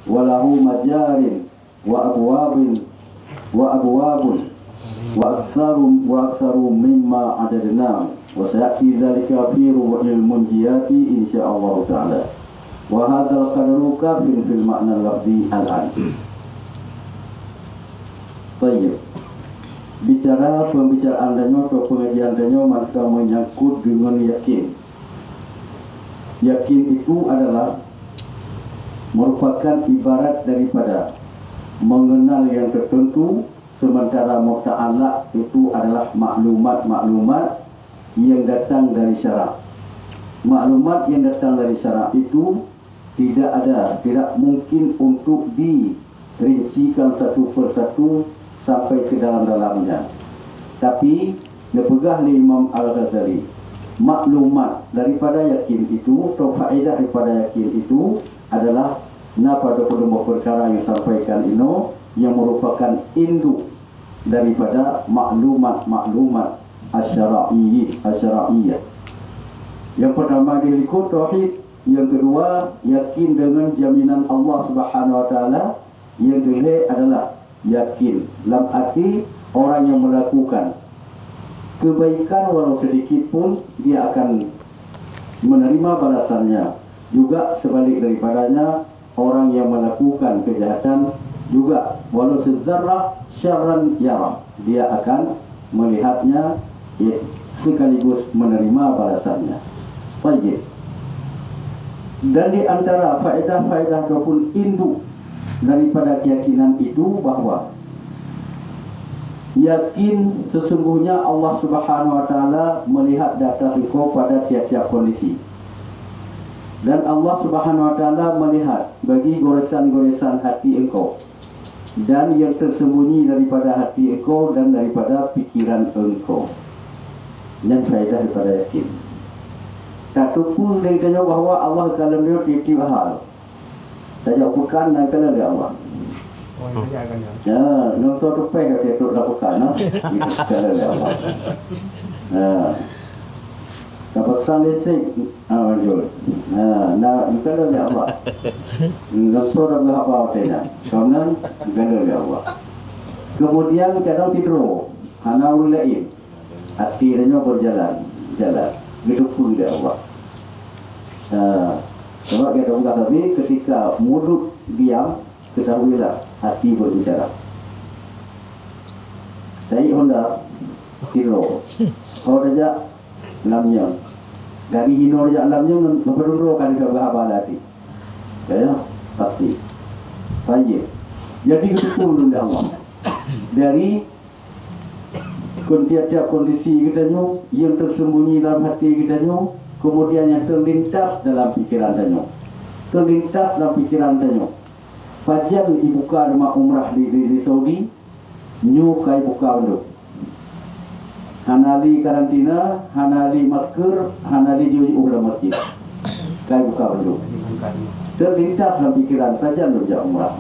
walahu majarin wa abwabin wa abwabun wa aktsaru mimma adadna wa sayati dzalika fi ruhil munjiyati insyaallah taala. Wa hadzal qadru kafin fil ma'na al-lafzi al-an. Baik. Bicara pembicaraan danyo atau pengajian danyo maka menyangkut dengan yakin. Yakin itu adalah merupakan ibarat daripada mengenal yang tertentu, sementara muta'allaq itu adalah maklumat-maklumat yang datang dari syara'. Maklumat yang datang dari syara' itu tidak mungkin untuk dirincikan satu persatu sampai ke dalam-dalamnya. Tapi dipegah oleh Imam Al-Ghazali, maklumat daripada yakin itu atau faedah daripada yakin itu adalah pada kedua perkara yang sampaikan ini, yang merupakan induk daripada maklumat-maklumat asyara'iyah. Yang pertama diikut tauhid, yang kedua yakin dengan jaminan Allah Subhanahu wa taala, yang ketiga adalah yakin dalam arti orang yang melakukan kebaikan walau sedikit pun dia akan menerima balasannya. Juga sebalik daripadanya, orang yang melakukan kejahatan juga walau sezarrah syarran yarah, dia akan melihatnya sekaligus menerima balasannya. Baik. Dan di antara faedah-faedah ataupun induk daripada keyakinan itu bahwa yakin sesungguhnya Allah Subhanahu wa taala melihat data engkau pada tiap-tiap kondisi. Dan Allah Subhanahu wa taala melihat bagi goresan-goresan hati engkau dan yang tersembunyi daripada hati engkau dan daripada pikiran engkau. Yang faedah daripada yakin. Satu pun dia tanya bahawa Allah kalau dia tiap-tiap hal. Saja bukan dan kena dia Allah. Oh, ini akan ya. Ya, nak suatu pay dia tu lakukan, nah. Itu kena dia Allah. Dapat listrik, Jul. Nak kena dia Allah. Nak suatu apa tanya. Kemudian kena dia Allah. Kemudian kadang tidur, hana ulai. Hati dia berjalan. Itu pun dia Allah. Sebab kita buka tadi, ketika mulut diam, ketahuilah hati berbicara. Saya Honda tidur. Kalau saja lamnya, dari hino saja lamnya memperlukan kita berapa hati. Ya, pasti. Baik. Jadi itu pun dia Allah. Dari tiap-tiap kondisi kita yang tersembunyi dalam hati kita, kemudian yang terlintas dalam pikiran tanya. Terlintas dalam pikiran tanya. Fajar dibuka rumah umrah di Saudi, kai buka dulu. Hanali karantina, hanali masker, hanali jual umrah masjid. Kai buka dulu. Terlintas dalam pikiran fajar dulu umrah.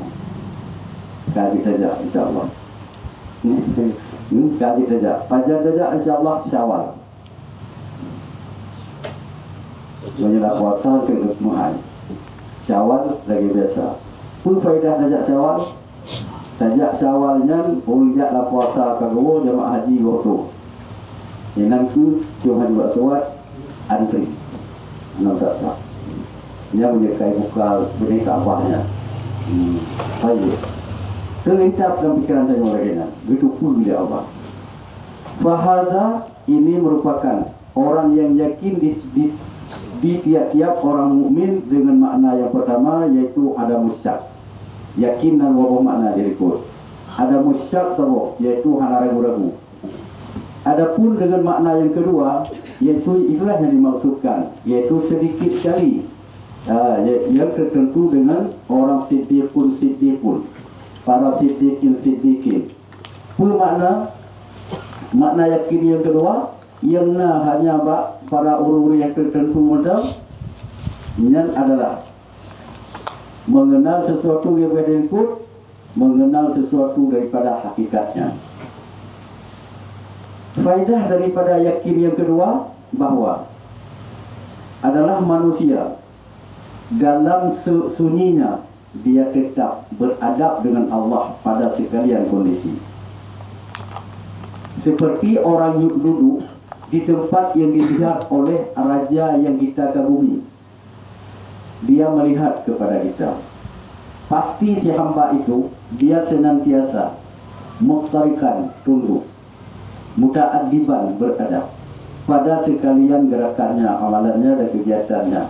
Kai saja insya-Allah. Kaji saja. Fajar saja insya-Allah Syawal. Menjelang puasa ke Muhai. Syawal lagi biasa. Pun faedah sajak Syawal. Sajak Syawalnya uljak puasa kagau jemaah haji waktu. Yang tu cuma buat solat antri. Nampak tak? Dia menjaga buka berita apanya. Baik. Terlintas dalam pikiran saya mereka. Begitu pun dia Allah. Fahada ini merupakan orang yang yakin di tiap-tiap orang mukmin dengan makna yang pertama, yaitu ada musyak. Yakin dan wabah makna dirikut. Ada musyak tahu, yaitu hana ragu-ragu. Adapun dengan makna yang kedua, yaitu itulah yang dimaksudkan, yaitu sedikit sekali. Yang tertentu dengan orang siddiqun. Para siddiqin. Pun makna yakin yang kedua, yang hanya para orang-orang yang tertentu modal, yang adalah mengenal sesuatu yang berikut, mengenal sesuatu daripada hakikatnya. Faedah daripada yakin yang kedua bahawa adalah manusia dalam sunyinya dia tetap beradab dengan Allah pada sekalian kondisi. Seperti orang duduk di tempat yang dilihat oleh raja yang kita kagumi. Dia melihat kepada kita. Pasti si hamba itu dia senantiasa muftarikan, tunduk, muta'addiban, beradab pada sekalian gerakannya, amalannya dan kegiatannya.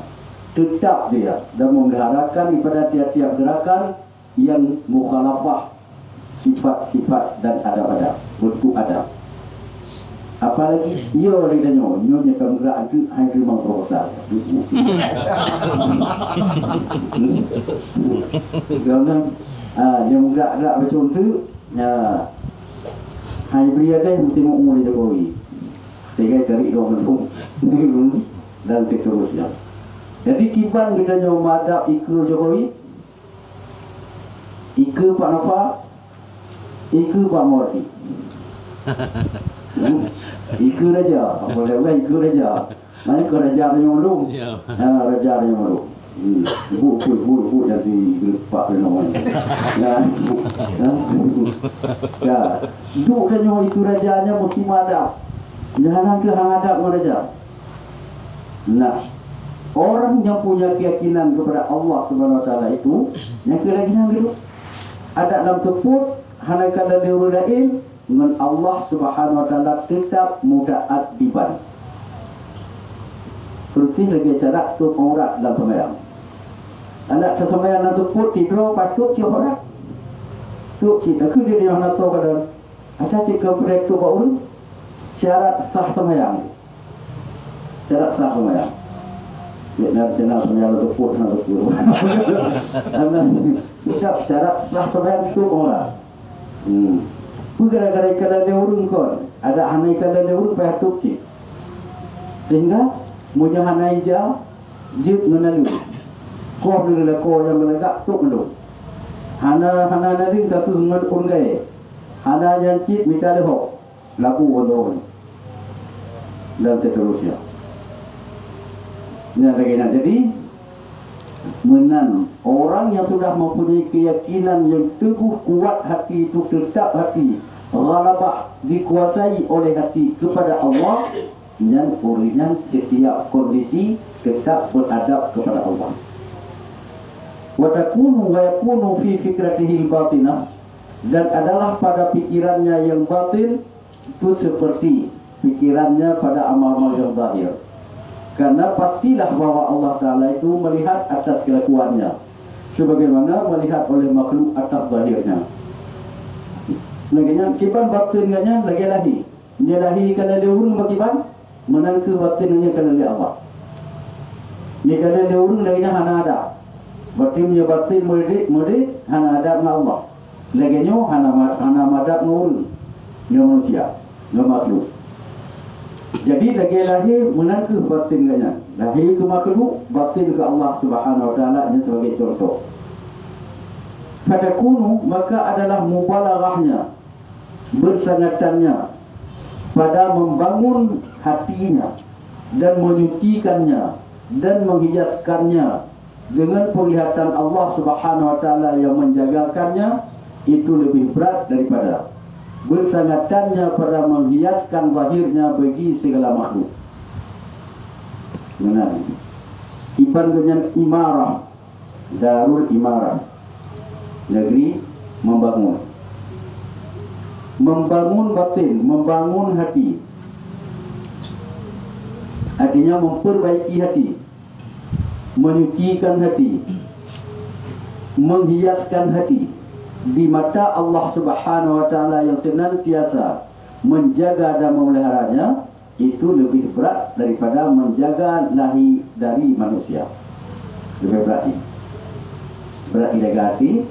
Tetap dia dan memeliharakan pada tiap-tiap gerakan yang mukhalafah sifat-sifat dan adab-adab, bentuk adab. Apalagi ia ridanya nyonya kamera itu hai memang proposal. Kerana yang gerak-gerak macam tu, hai pria dia mesti mau umur Jokowi. Sehingga cari dua bentuk dan seterusnya. Jadi tiban kita nyoba madap ikut Jokowi, ikut Pak Nova, ikut Pak Mordi. Ikut raja, boleh ikut raja. Mana ke raja yang malu? Raja yang malu. Ibu jadi Pak Renowan. Ya, duk kan yang ikut rajanya mesti madap. Jangan ke hang adab raja. Nah, orang yang punya keyakinan kepada Allah Subhanahu Wa Taala itu, yang keyakinan itu ada dalam teput hanakala diurulail dengan Allah Subhanahu Wa Taala tetap muta'addiban. Bersih lagi cara tu orang dalam sembahyang. Anak sembahyang dalam teput tidur patut siapa orang? Tu cerita ke dia yang nak tahu kadang. Ada cakap proyek tu baru syarat sah sembahyang. Syarat sah sembahyang. Nak jenah sembahyang teput nak teput. Tidak syarat sah sembahyang tu orang. Gara-gara kalau dia urung kon, ada hanai kalau dia urung payah tuk cik. Sehingga munya hanai jauh, jip menalu. Kau bila kau yang melegak tuk melu. Hana naring satu ngan ungai. Hana yang cik minta lehok, laku bodoh. Dan seterusnya. Ini lagi nak jadi menan orang yang sudah mempunyai keyakinan yang teguh kuat hati itu tetap hati ghalabah dikuasai oleh hati kepada Allah dan urinan setiap kondisi tetap beradab kepada Allah. Wa takunu wa yakunu fi fikratihi batinah, dan adalah pada pikirannya yang batin itu seperti pikirannya pada amal-amal yang zahir. Karena pastilah bahwa Allah Ta'ala itu melihat atas kelakuannya sebagaimana melihat oleh makhluk atas zahirnya. Laginya kiban batinnya lagi lahi. Nyelahi kalau dia urung bakiban menangke batinnya kalau dia Allah. Ni kalau dia urung laginya hana ada. Batinnya batin murid hana ada dengan Allah. Laginya hana madab ngurung dengan manusia, dengan makhluk. Jadi lagi lahir menangke batinnya. Lahir ke makhluk, batin ke Allah Subhanahu Wa Taala sebagai contoh. Fatakunu maka adalah mubalaghahnya, bersangatannya pada membangun hatinya dan menyucikannya dan menghiaskannya dengan penglihatan Allah Subhanahu Wa Taala yang menjagakannya, itu lebih berat daripada bersangatannya pada menghiaskan zahirnya bagi segala makhluk. Benar. Iban dengan imarah, darul imarah, negeri membangun. Membangun batin, membangun hati. Artinya memperbaiki hati, menyucikan hati, menghiaskan hati di mata Allah Subhanahu Wa Taala yang senantiasa menjaga dan memeliharanya, itu lebih berat daripada menjaga lahi dari manusia. Lebih berat jaga hati,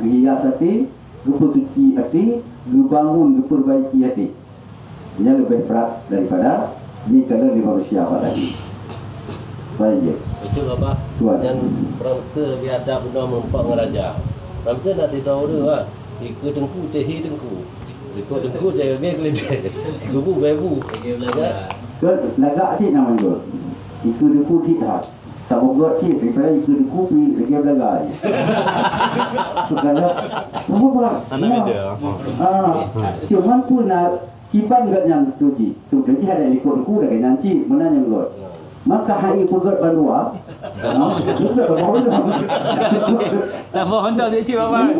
hias hati, suci hati, bangun, perbaiki hati. Ini lebih berat daripada jika di manusia apa lagi. Baik. Itu apa? Dan perangka biadab benda mempak raja. Perangka nak tahu dia lah. Ikut dengku, tehi dengku. Ikut dengku, saya geledek. Gubu, bebu. Lagak sih namanya. Ikut dengku tidak. sama buat cik, daripada ikut kopi, lagi belagai. Sekadar, semua buat. Anak beda. Cuman pun nak kiban kat yang tu cik. Tu cik ada ikut ku dah kenyang cik, mana yang buat. Maka hari pegat bandua, juga berbohong. Tak faham tak cik bapa.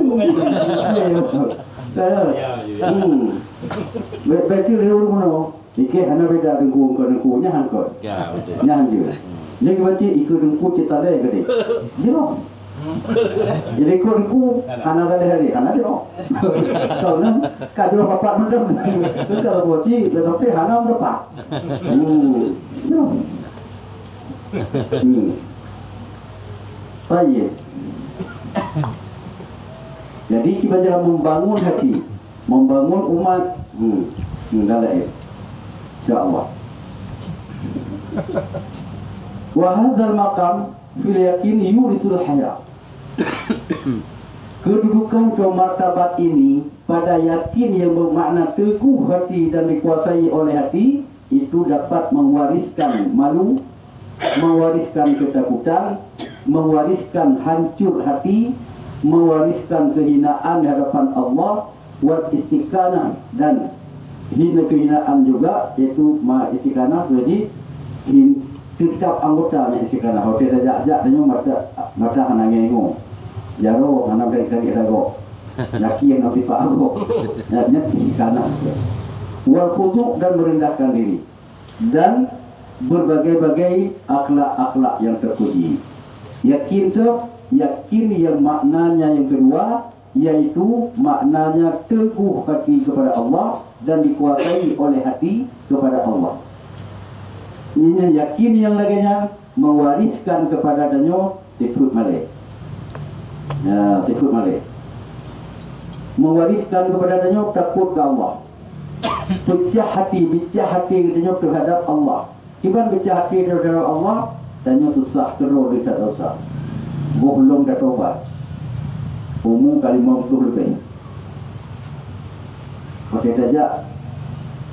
Berarti lewat mana? Ikut hana beda dengan ku nyahan kot. Ya betul. Nyahan je. Jadi baca ikut dengan cita leh ke dia. Jiro. Jadi ikut ku hana tadi hari hana dia. Kau kan kado bapak mendem. Kalau baca tetapi hana berapa? Jiro. Baik. Jadi kita jangan membangun hati, membangun umat. Dalam insya-Allah. Wa hadzal maqam fil yakin yurisul haya. Kedudukan ke martabat ini pada yakin yang bermakna teguh hati dan dikuasai oleh hati itu dapat mewariskan malu, mewariskan ketakutan, mewariskan hancur hati, mewariskan kehinaan di hadapan Allah, wa istiqanah dan hina kehinaan juga, iaitu ma istiqanah jadi tetap anggota ni istiqanah. Hotel dah jak tanya mata hana ngengo. Jaro hana kali rago. Laki yang nanti pak aku. Nya istiqanah. Wal khudu' dan merendahkan diri. Dan berbagai-bagai akhlak-akhlak yang terpuji. Yakin tu, yakin yang maknanya yang kedua, yaitu maknanya teguh hati kepada Allah dan dikuasai oleh hati kepada Allah. Ini yakin yang lainnya mewariskan kepada danyo tifut malik. Ya, tifut malik. Mewariskan kepada danyo takut ke Allah. Pecah hati danyo terhadap Allah. Kiban pecah hati terhadap Allah, danyo susah terus dia dosa. Belum dah taubat. Umum kalimah betul lebih. Pakai saja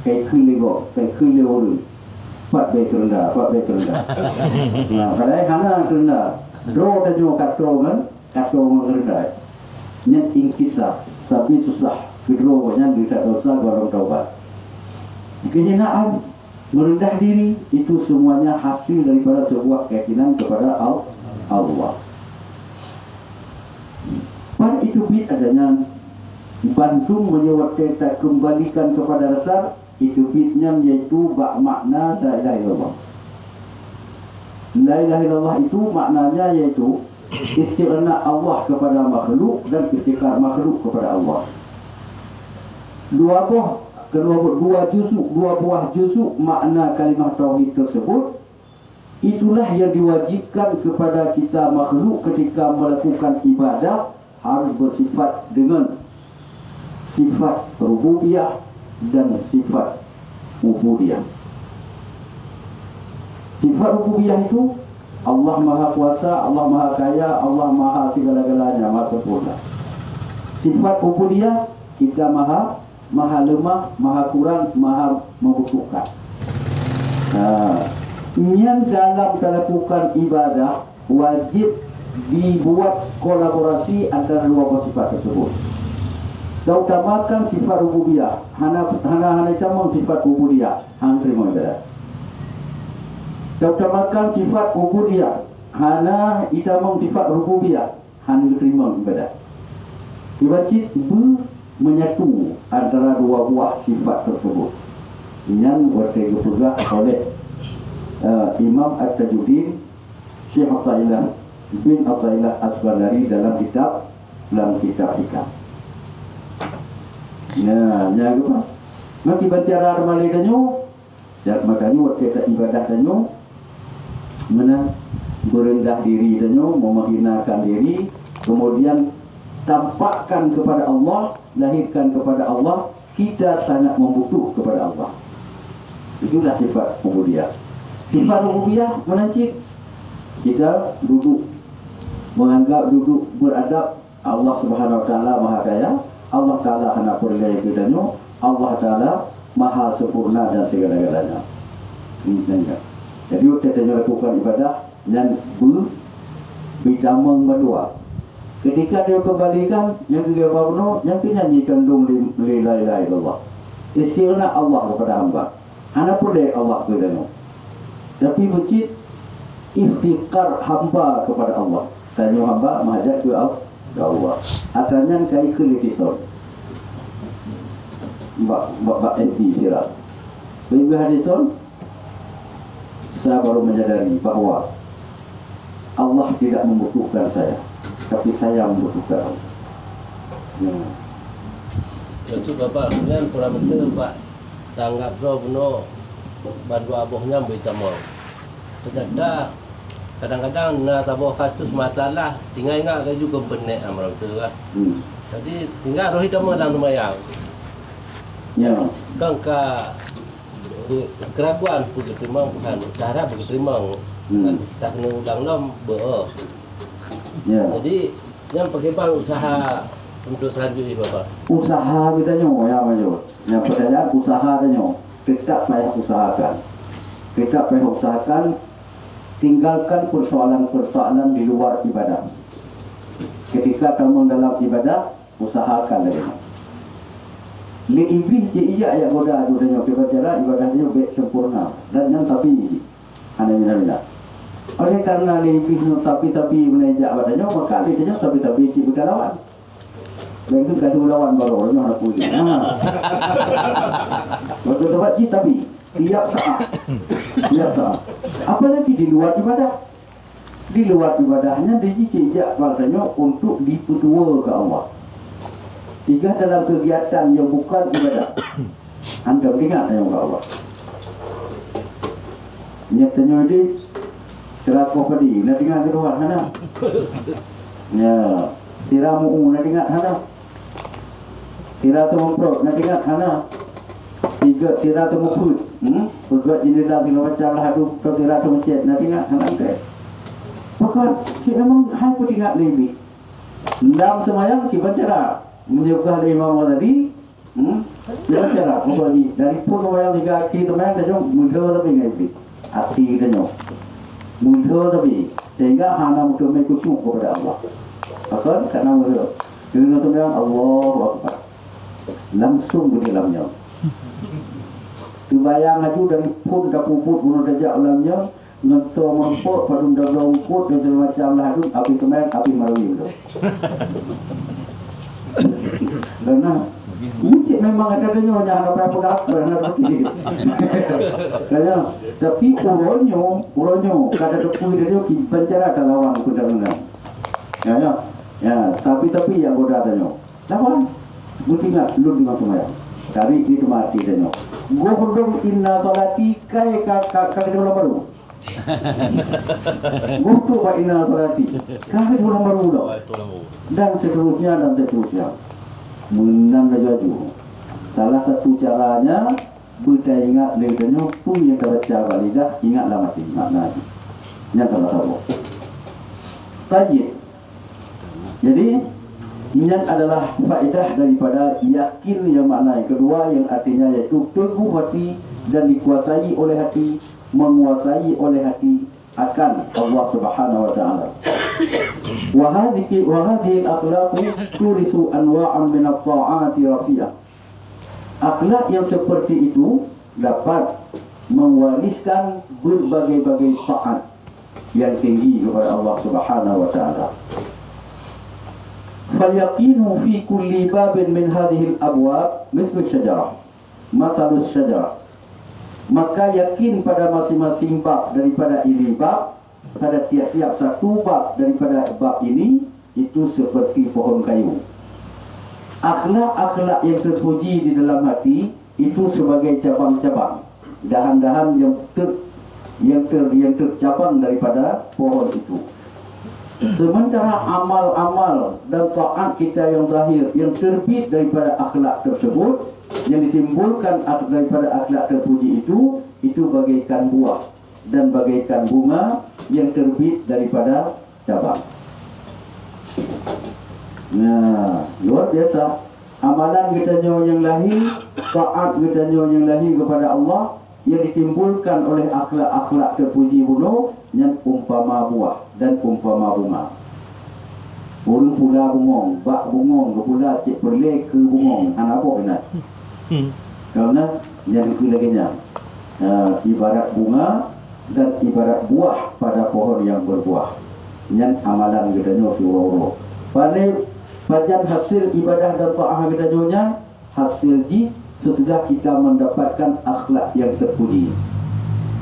kayak keligo, kayak keligo. Pak betul dah. Nah, kalau hana rendah, draw saja kato rendah. Nyat ingkisah, tapi susah. Kedua-duanya kita dosa gorong taubat. Kehinaan, merendah diri itu semuanya hasil daripada sebuah keyakinan kepada Allah. Pada itu bit adanya bantung menyewat kita kembalikan kepada dasar itu bitnya, yaitu makna la ilaha illallah. La ilaha illallah itu maknanya yaitu istighna Allah kepada makhluk dan ketika makhluk kepada Allah. Dua buah juzuk makna kalimah tauhid tersebut itulah yang diwajibkan kepada kita makhluk ketika melakukan ibadah, harus bersifat dengan sifat rububiyah dan sifat ubudiyah. Sifat rububiyah itu Allah Maha Kuasa, Allah Maha Kaya, Allah Maha segala-galanya, Maha sempurna. Sifat ubudiyah kita maha lemah, maha kurang, maha membutuhkan. Yang dalam melakukan ibadah wajib dibuat kolaborasi antara dua sifat tersebut. Utamakan sifat rububiyah, hana camang sifat ubudiyah, hang terima ibadah. Utamakan sifat ubudiyah, hana itamang sifat rububiyah, hang terima ibadah. Wajib menyatu antara dua buah sifat tersebut. Yang bertegak oleh Imam At-Tajuddin Syekh Athaillah bin Athaillah As-Bandari dalam kitab Hikam. Nah, jangan lupa. Maka bicara ramai danyo, makanya waktu kita ibadah danyo, mana berendah diri danyo, menghinakan diri, kemudian tampakkan kepada Allah, lahirkan kepada Allah, kita sangat membutuh kepada Allah. Itulah sifat ubudiyah. Sifat rububiyah menancik kita duduk beradab Allah Subhanahu Wa Taala Maha Kaya, Allah Taala hendak pergaya kedanyo, Allah Taala Maha sempurna dan segala-galanya. Jadi kita lakukan ibadah yang bidamang berdua. Ketika dia kembalikan yang dia bawa yang penyanyikan dong la ilaha illallah. Istighna Allah kepada hamba. Hana boleh Allah kepada. Tapi wujud iftikar hamba kepada Allah. Tanya hamba menghadap ke Allah. Akannya kai ke likisan. Bak enti sirah. Bila hadisun, saya baru menyadari bahawa Allah tidak membutuhkan saya, tapi saya membutuhkan Allah. Tentu Bapak dengan kurang betul Pak tanggap do beno bantu abohnya beritamu. Sedangkan kadang-kadang nak tabuh kasus masalah tinggal ingat ke juga benek amal betul kan. Jadi tinggal roh hitam dalam semayang. Ya. Kan keraguan begitu memang bukan cara begitu memang tak kena ulang ber. Ya. Jadi yang bagaimana usaha untuk selanjutnya Bapak? Usaha kita nyo ya Major. Yang pertanyaan usaha kita nyo. Kita payah usahakan. Kita payah usahakan tinggalkan persoalan-persoalan di luar ibadah. Ketika kamu dalam ibadah, usahakan lagi. Lebih je iya ya goda adanya kebacara ibadahnya baik sempurna dan yang tapi ana mina. Oleh karena lebih tapi menajak badannya maka dia tapi ci berlawan. Dan itu kadu lawan baru orang nak puji. Betul tempat ci tapi tiap saat. Apalagi di luar ibadah. Di luar ibadahnya dijejak badannya untuk dipetua ke Allah. Tiga dalam kegiatan yang bukan ibadah. Anda ingat yang Allah. Nyatanya ini terakoh padi. Nak ingat keluar sana. Ya, tiramu nak ingat sana. Tira tu memprot nak ingat sana. Tiga tira tu mukut. Berbuat jendela bila macam lah tu tira tu mencet nak ingat sana ke. Maka cik memang hai pun ingat lebih. Dalam semayang kita baca menyebutkan imam tadi, dia cara membagi dari pun orang tiga kita main saja mudah tapi ngaji hati kita nyo mudah tapi sehingga hana mudah mengikuti kepada Allah. Bahkan karena mudah dengan tu yang Allahu Akbar langsung di dalamnya. Tubayang aju dari pun dah puput bunuh dajak dalamnya ngeso mempuk padum dah longkut dan macam lah tu api kemarin api marui tu. Karena Encik memang ada-adanya jangan apa-apa apa nak pergi. Kaya tapi uronyo kada tepui dia ki pencara lawan kudang-kudang. Ya, tapi yang goda tanyo. Lawan. Butinga lu dengan semaya. Dari itu mati tanyo. Gua hudum inna salati kai ka baru. Butuh Pak Inna Salati kami ulang baru dan seterusnya menang laju. Salah satu caranya budaya ingat lekannya pun yang terbaca balidah ingatlah mati makna yang tahu. Tayyib. Jadi ini adalah faedah daripada yakin yang makna yang kedua yang artinya yaitu teguh hati dan dikuasai oleh hati, menguasai oleh hati akan Allah Subhanahu wa taala. Wa hadhihi al-akhlaq turisu anwa'an min at-ta'ati rafi'ah. Akhlak yang seperti itu dapat mewariskan berbagai-bagai taat yang tinggi kepada Allah Subhanahu wa taala. Falyaqinu fi kulli babin min hadhihi al-abwab mislu syajarah. Masalus syajarah. Maka yakin pada masing-masing bab daripada ini bab, pada tiap-tiap satu bab daripada bab ini itu seperti pohon kayu. Akhlak-akhlak yang terpuji di dalam hati itu sebagai cabang-cabang, dahan-dahan yang tercabang daripada pohon itu. Sementara amal-amal dan taat kita yang zahir yang terbit daripada akhlak tersebut, yang ditimbulkan daripada akhlak terpuji itu bagaikan buah dan bagaikan bunga yang terbit daripada cabang. Nah, luar biasa. Amalan kita yang lahir, taat kita yang lahir kepada Allah yang ditimbulkan oleh akhlak-akhlak terpuji bunuh yang umpama buah dan umpama bunga. Urang pula bungong, bak bungong, pula cik perlek ke bungong, anak apa kena? Kerana yang itu lagi ibarat bunga dan ibarat buah pada pohon yang berbuah. Yang amalan gedanya fiwawro. Pada hasil ibadah dan ta'ah gedanya hasil ji sesudah kita mendapatkan akhlak yang terpuji.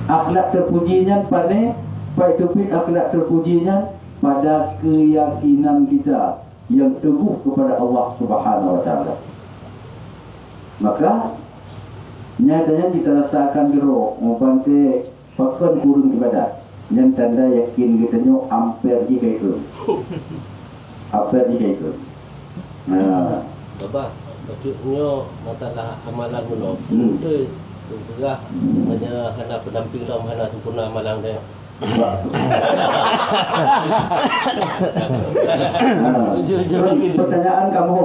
Akhlak terpujinya pada topik akhlak terpujinya pada keyakinan kita yang teguh kepada Allah Subhanahu wa taala. Maka nyatanya kita rasakan gerok membantu pakai kurung ibadah yang tanda yakin kita ampere jika itu. Ampere jika itu. Nah, Bapa, maksudnya masalah amalan kuno. Itu juga hanya kena pendamping dalam hana sempurna amalan dia. pertanyaan kamu